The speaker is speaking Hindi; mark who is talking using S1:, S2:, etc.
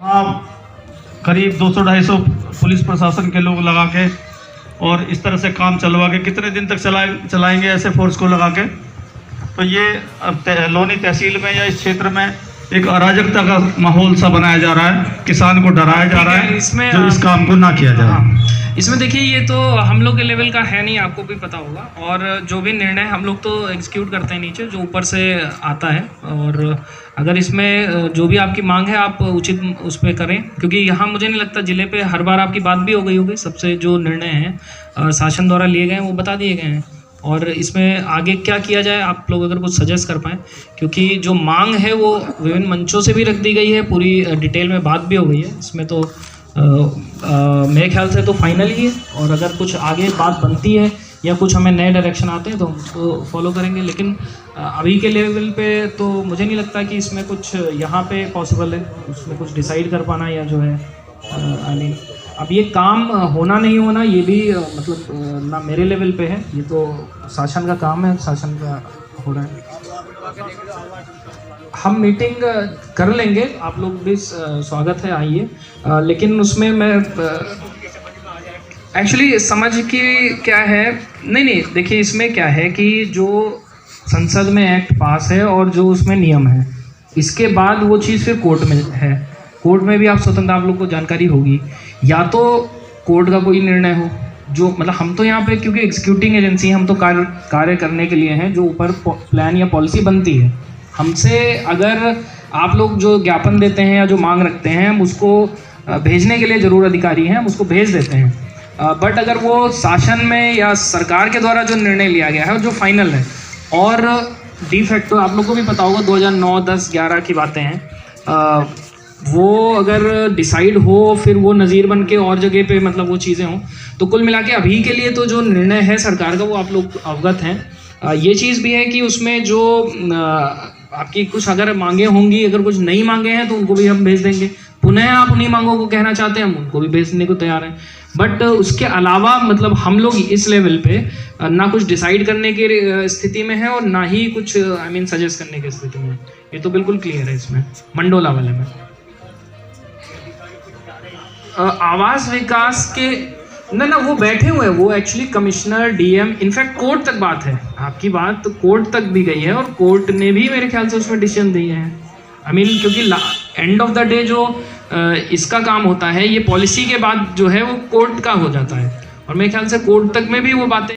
S1: हाँ, करीब 200-250 पुलिस प्रशासन के लोग लगा के और इस तरह से काम चलवा के कितने दिन तक चलाएंगे ऐसे फोर्स को लगा के। तो ये अब लोनी तहसील में या इस क्षेत्र में एक अराजकता का माहौल सा बनाया जा रहा है, किसान को डराया जा रहा है
S2: इसमें
S1: जो इस काम को ना किया जाए।
S2: हाँ, इसमें देखिए ये तो हम लोग के लेवल का है नहीं, आपको भी पता होगा। और जो भी निर्णय हम लोग तो एग्जीक्यूट करते हैं नीचे, जो ऊपर से आता है। और अगर इसमें जो भी आपकी मांग है आप उचित उस पर करें, क्योंकि यहाँ मुझे नहीं लगता ज़िले पे हर बार आपकी बात भी हो गई होगी। सबसे जो निर्णय हैं शासन द्वारा लिए गए हैं वो बता दिए गए हैं। और इसमें आगे क्या किया जाए आप लोग अगर कुछ सजेस्ट कर पाएँ, क्योंकि जो मांग है वो विभिन्न मंचों से भी रख दी गई है, पूरी डिटेल में बात भी हो गई है। इसमें तो मेरे ख्याल से तो फाइनल ही है। और अगर कुछ आगे बात बनती है या कुछ हमें नए डायरेक्शन आते हैं तो हम उसको फॉलो करेंगे। लेकिन अभी के लेवल पे तो मुझे नहीं लगता कि इसमें कुछ यहाँ पे पॉसिबल है उसमें कुछ डिसाइड कर पाना, या जो है आई मीन अब ये काम होना नहीं होना ये भी मतलब ना मेरे लेवल पे है, ये तो शासन का काम है, शासन का हो रहा है। हम मीटिंग कर लेंगे, आप लोग भी स्वागत है, आइए। लेकिन उसमें मैं एक्चुअली समझ की क्या है, नहीं देखिए इसमें क्या है कि जो संसद में एक्ट पास है और जो उसमें नियम है, इसके बाद वो चीज़ फिर कोर्ट में है। कोर्ट में भी आप स्वतंत्र, आप लोग को जानकारी होगी, या तो कोर्ट का कोई निर्णय हो जो मतलब हम तो यहाँ पे क्योंकि एग्जीक्यूटिंग एजेंसी हम तो कार्य करने के लिए हैं, जो ऊपर प्लान या पॉलिसी बनती है हमसे। अगर आप लोग जो ज्ञापन देते हैं या जो मांग रखते हैं, हम उसको भेजने के लिए ज़रूर अधिकारी हैं, हम उसको भेज देते हैं। बट अगर वो शासन में या सरकार के द्वारा जो निर्णय लिया गया है जो फाइनल है, और डी फैक्टो आप लोग को भी पता होगा 2009, 10, 11 की बातें हैं, वो अगर डिसाइड हो फिर वो नज़ीर बन के और जगह पे मतलब वो चीज़ें हों, तो कुल मिला के अभी के लिए तो जो निर्णय है सरकार का वो आप लोग अवगत हैं। ये चीज़ भी है कि उसमें जो आपकी कुछ अगर मांगे होंगी, अगर कुछ नई मांगे हैं तो उनको भी हम भेज देंगे। पुनः आप उन्हीं मांगों को कहना चाहते हैं, हम उनको भी भेजने को तैयार हैं। बट उसके अलावा मतलब हम लोग इस लेवल पे ना कुछ डिसाइड करने की स्थिति में है और ना ही कुछ आई मीन सजेस्ट करने की स्थिति में। ये तो बिल्कुल क्लियर है इसमें मंडोला वाले में। आवास विकास के ना वो बैठे हुए हैं, वो actually commissioner, DM, in fact court तक बात है, आपकी बात तो कोर्ट तक भी गई है और कोर्ट ने भी मेरे ख्याल से उसमें डिसीजन दिए हैं। आई मीन क्योंकि एंड ऑफ द डे जो इसका काम होता है, ये पॉलिसी के बाद जो है वो कोर्ट का हो जाता है, और मेरे ख्याल से कोर्ट तक में भी वो बातें